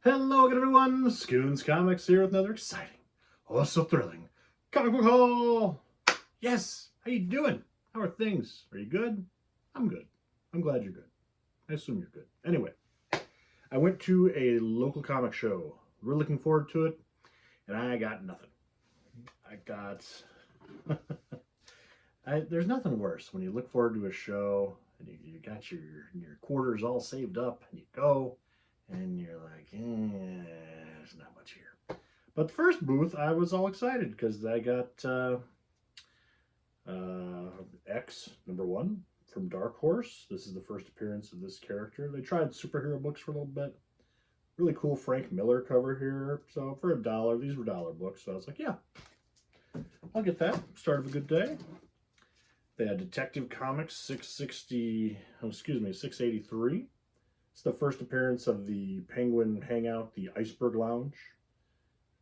Hello again, everyone. Scoons Comics here with another exciting, oh so thrilling comic book haul. Yes, how you doing? How are things? Are you good? I'm good. I'm glad you're good. I assume you're good. Anyway, I went to a local comic show. Really looking forward to it, and I got nothing. I got. There's nothing worse when you look forward to a show and you got your quarters all saved up and you go and you're like, there's not much here. But the first booth, I was all excited because I got X #1 from Dark Horse. This is the first appearance of this character. They tried superhero books for a little bit. Really cool Frank Miller cover here. So for $1, these were dollar books. So I was like, yeah, I'll get that. Start of a good day. They had Detective Comics 660, excuse me, 683. It's the first appearance of the Penguin Hangout, the Iceberg Lounge.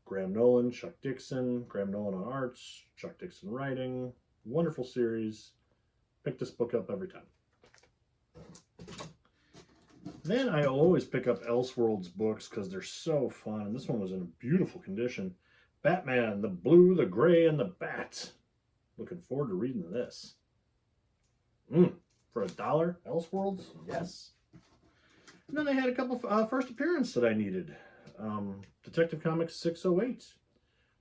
Graham Nolan, Chuck Dixon, Graham Nolan on arts, Chuck Dixon writing. Wonderful series. Pick this book up every time. Then I always pick up Elseworlds books because they're so fun. And this one was in a beautiful condition. Batman, the Blue, the Gray, and the Bat. Looking forward to reading this. For $1, Elseworlds? Yes. And then they had a couple first appearances that I needed. Detective Comics 608,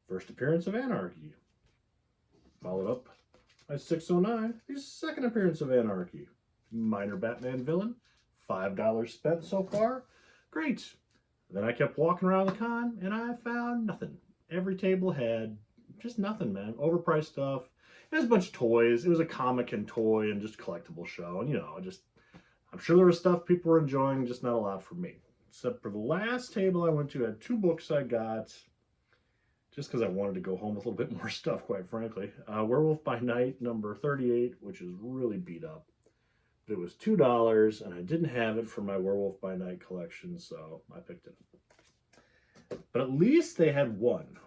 first appearance of Anarchy. Followed up by 609, the second appearance of Anarchy. Minor Batman villain, $5 spent so far. Great. Then I kept walking around the con and I found nothing. Every table had just nothing, man. Overpriced stuff. There's a bunch of toys. It was a comic and toy and just collectible show. And, I'm sure there was stuff people were enjoying, just not a lot for me. Except for the last table I went to had 2 books I got just because I wanted to go home with a little bit more stuff, quite frankly. Werewolf by Night, number 38, which is really beat up. But it was $2, and I didn't have it for my Werewolf by Night collection, so I picked it up. But at least they had one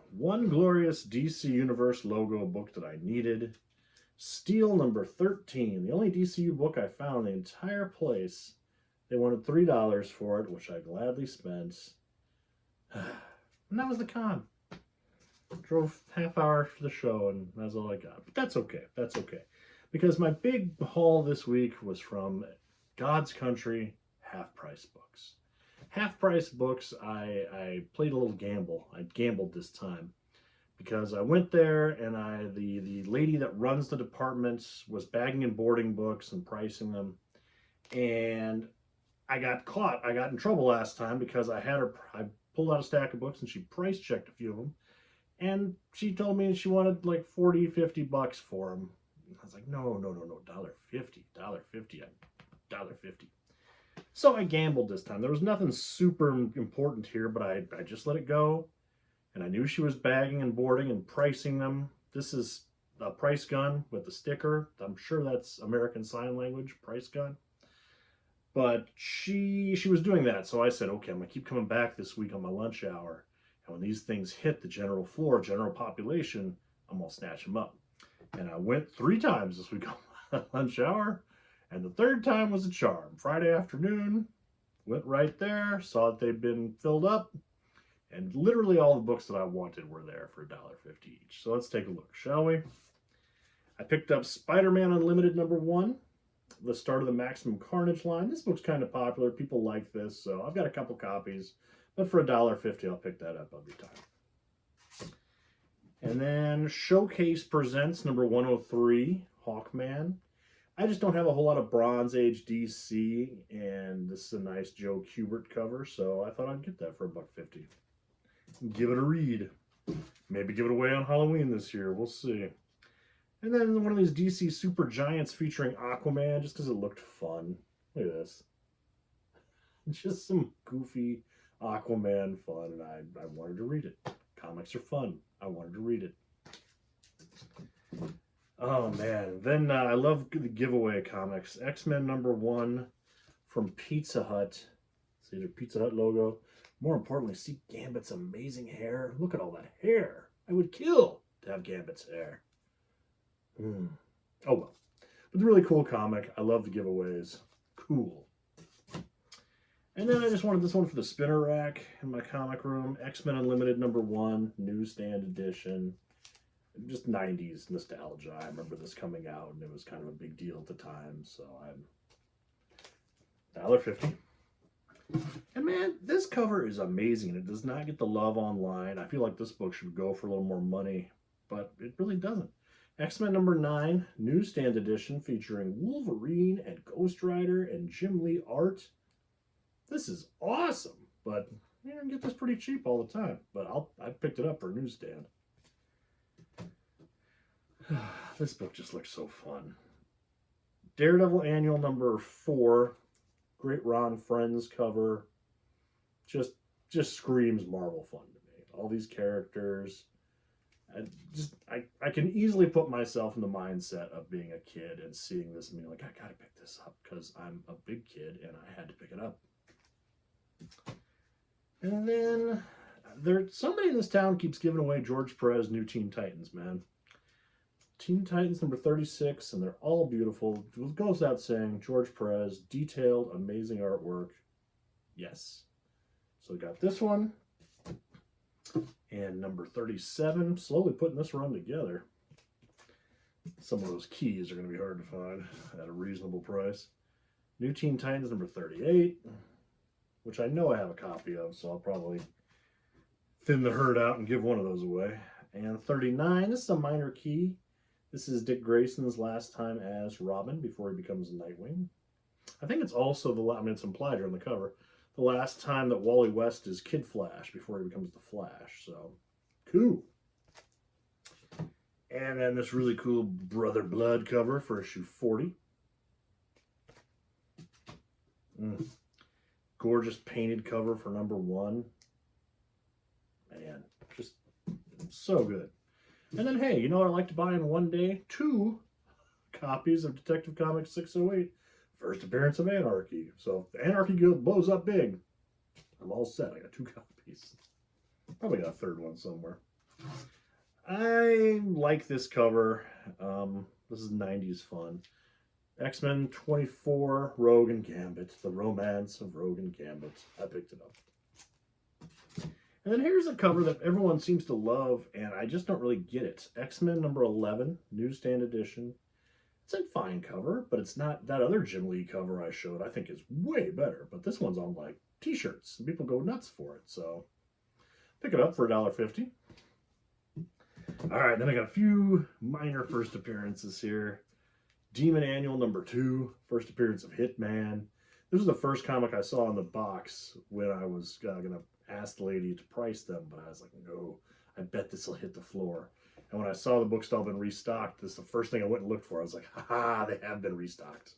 glorious DC Universe logo book that I needed. Steel number 13, the only DCU book I found in the entire place. They wanted $3 for it, which I gladly spent. And that was the con. Drove half hour to the show, and that's all I got. But that's okay. That's okay. Because my big haul this week was from God's Country Half Price Books. Half Price Books, I played a little gamble. I gambled this time. Because I went there and the lady that runs the department was bagging and boarding books and pricing them. And I got caught. I got in trouble last time because I pulled out a stack of books and she price checked a few of them. And she told me she wanted like 40, 50 bucks for them. I was like, no, $1.50, $1.50. So I gambled this time. There was nothing super important here, but I just let it go. And I knew she was bagging and boarding and pricing them. This is a price gun with the sticker. I'm sure that's American Sign Language, price gun. But she was doing that, so I said, okay, I'm gonna keep coming back this week on my lunch hour. And when these things hit the general floor, general population, I'm gonna snatch them up. And I went 3 times this week on my lunch hour, and the 3rd time was a charm. Friday afternoon, went right there, saw that they'd been filled up, and literally all the books that I wanted were there for $1.50 each. So let's take a look, shall we? I picked up Spider-Man Unlimited #1, the start of the Maximum Carnage line. This book's kind of popular. People like this, so I've got a couple copies. But for $1.50, I'll pick that up every time. And then Showcase Presents #103, Hawkman. I just don't have a whole lot of Bronze Age DC, and this is a nice Joe Kubert cover, so I thought I'd get that for $1.50. Give it a read. Maybe give it away on Halloween this year. We'll see. And then one of these DC Super Giants featuring Aquaman, just because it looked fun. Look at this. Just some goofy Aquaman fun, and I wanted to read it. Comics are fun. I wanted to read it. Oh, man. Then I love the giveaway comics. X-Men #1 from Pizza Hut. See their Pizza Hut logo. More importantly, see Gambit's amazing hair. Look at all that hair. I would kill to have Gambit's hair. Oh well. But the really cool comic. I love the giveaways. Cool. And then I just wanted this one for the spinner rack in my comic room. X-Men Unlimited #1, newsstand edition. Just 90s nostalgia. I remember this coming out and it was kind of a big deal at the time. So I'm $1.50. And man, this cover is amazing. It does not get the love online. I feel like this book should go for a little more money, but it really doesn't. X-Men #9, newsstand edition featuring Wolverine and Ghost Rider and Jim Lee art. This is awesome, but you can get this pretty cheap all the time. But I picked it up for a newsstand. This book just looks so fun. Daredevil Annual #4, great Ron Friends cover. Just screams Marvel fun to me. All these characters. I can easily put myself in the mindset of being a kid and seeing this and being like, I gotta pick this up because I'm a big kid and I had to pick it up. And then somebody in this town keeps giving away George Perez New Teen Titans, man. Teen Titans #36, and they're all beautiful. It goes without saying, George Perez, detailed, amazing artwork. Yes. So we got this one. And #37, slowly putting this run together. Some of those keys are going to be hard to find at a reasonable price. New Teen Titans #38, which I know I have a copy of, so I'll probably thin the herd out and give one of those away. And 39, this is a minor key. This is Dick Grayson's last time as Robin before he becomes Nightwing. I think it's also it's implied here on the cover, the last time that Wally West is Kid Flash before he becomes the Flash. So, cool. And then this really cool Brother Blood cover for issue 40. Gorgeous painted cover for #1. Man, just so good. And then, hey, you know what I like to buy in one day? 2 copies of Detective Comics 608, first appearance of Anarchy. So if Anarchy blows up big, I'm all set. I got 2 copies. Probably got a third one somewhere. I like this cover. This is 90s fun. X-Men 24, Rogue and Gambit. The Romance of Rogue and Gambit. I picked it up. And then here's a cover that everyone seems to love, and I just don't really get it. X-Men #11, newsstand edition. It's a fine cover, but it's not that other Jim Lee cover I showed. I think is way better, but this one's on like t-shirts, and people go nuts for it. So pick it up for $1.50. All right, then I got a few minor first appearances here. Demon Annual #2, first appearance of Hitman. This was the first comic I saw in the box when I was going to ask the lady to price them, but I was like, no, I bet this will hit the floor. And when I saw the book stall been restocked, this is the first thing I went and looked for. I was like, haha, they have been restocked.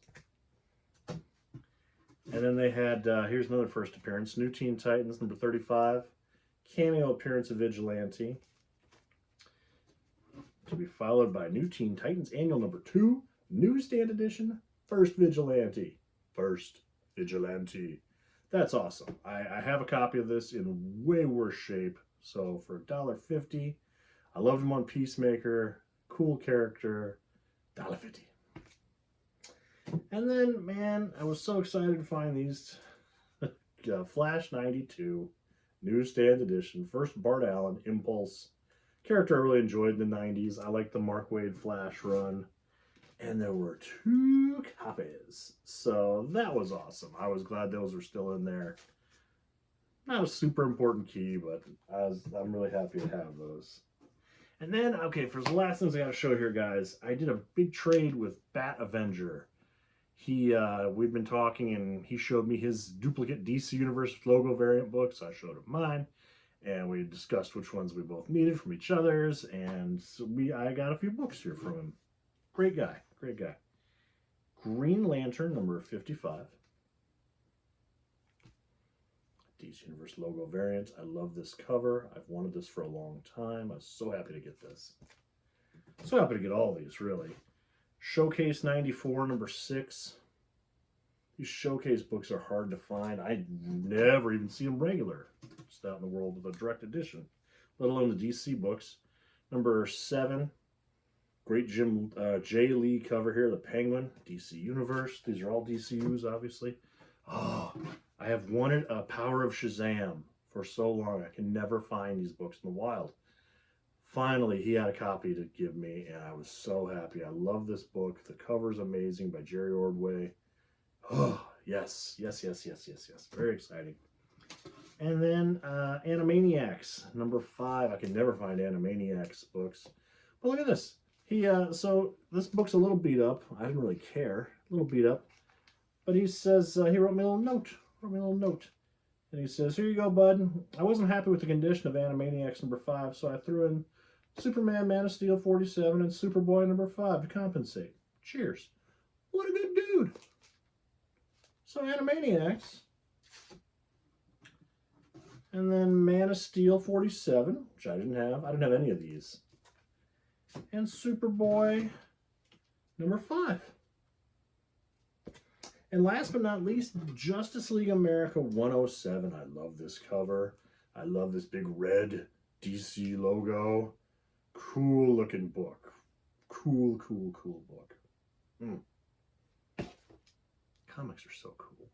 And then they had, here's another first appearance, New Teen Titans #35, cameo appearance of Vigilante. To be followed by New Teen Titans Annual #2, newsstand edition, first Vigilante. First Vigilante. That's awesome. I have a copy of this in way worse shape. So for $1.50, I loved him on Peacemaker. Cool character. $1.50. And then, man, I was so excited to find these. Flash 92, newsstand edition. First Bart Allen, Impulse. Character I really enjoyed in the 90s. I liked the Mark Waid Flash run. And there were 2 copies. So that was awesome. I was glad those were still in there. Not a super important key, but I'm really happy to have those. And then, okay, for the last things I got to show here, guys, I did a big trade with Bat Avenger. We'd been talking, and he showed me his duplicate DC Universe logo variant books. I showed him mine, and we discussed which ones we both needed from each other's, and so I got a few books here from him. Great guy, great guy. Green Lantern #55. DC Universe logo variant. I love this cover. I've wanted this for a long time. I was so happy to get this. So happy to get all these, really. Showcase 94 #6. These showcase books are hard to find. I never even see them regular, just out in the world of a direct edition, let alone the DC books. #7, great Jay Lee cover here, the Penguin, DC Universe. These are all DCUs, obviously. Oh, I have wanted a Power of Shazam for so long. I can never find these books in the wild. Finally, he had a copy to give me, and I was so happy. I love this book. The cover's amazing by Jerry Ordway. Oh, yes, yes, yes, yes, yes, yes. Very exciting. And then Animaniacs, number 5. I can never find Animaniacs books. But look at this. So this book's a little beat up. I didn't really care. A little beat up. But he says, he wrote me a little note. And he says, here you go, bud. I wasn't happy with the condition of Animaniacs number 5, so I threw in Superman, Man of Steel 47, and Superboy number 5 to compensate. Cheers. What a good dude. So Animaniacs. And then Man of Steel 47, which I didn't have. I didn't have any of these. And Superboy number 5. And last but not least, Justice League America 107. I love this cover. I love this big red DC logo. Cool looking book. Cool, cool, cool book. Comics are so cool.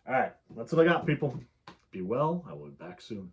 All right, that's what I got, people. Be well. I will be back soon.